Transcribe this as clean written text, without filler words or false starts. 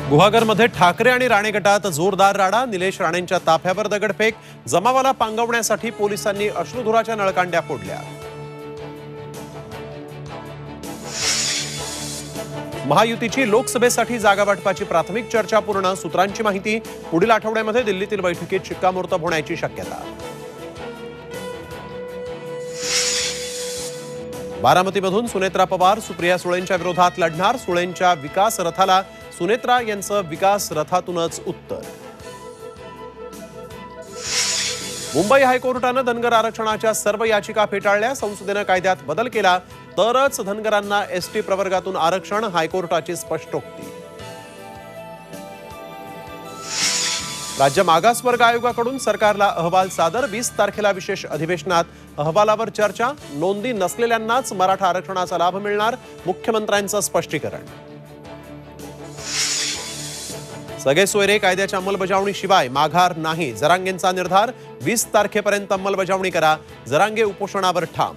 गुहागरमध्ये ठाकरे आणि राणे गटात जोरदार राडा. निलेश राणेंच्या ताफ्यावर दगडफेक. जमावाला पांगवण्यासाठी पोलिसांनी अश्रुधुराच्या नळकांड्या फोडल्या. महायुतीची लोकसभेसाठी जागा वाटपाची प्राथमिक चर्चा पूर्ण. सूत्रांची माहिती. पुढील आठवड्यामध्ये दिल्लीतील बैठकीत शिक्कामोर्तब होण्याची शक्यता. बारामतीमधून सुनेत्रा पवार सुप्रिया सुळेंच्या विरोधात लढणार. सुळेंच्या विकास रथाला सुनेत्रा यांचं विकास रथातूनच उत्तर. मुंबई हायकोर्टानं धनगर आरक्षणाच्या सर्व याचिका फेटाळल्या. संसदेनं कायद्यात बदल केला तरच धनगरांना एसटी प्रवर्गातून आरक्षण. हायकोर्टाची स्पष्टोक्ती. राज्य मागासवर्ग आयोगाकडून सरकारला अहवाल सादर. 20 तारखेला विशेष अधिवेशनात अहवालावर चर्चा. नोंदी नसलेल्यांनाच मराठा आरक्षणाचा लाभ मिळणार. मुख्यमंत्र्यांचं स्पष्टीकरण. सगळे सोयरे कायद्याच्या अंमलबजावणीशिवाय माघार नाही. जरांगेंचा निर्धार. 20 तारखेपर्यंत अंमलबजावणी करा. जरांगे उपोषणावर ठाम.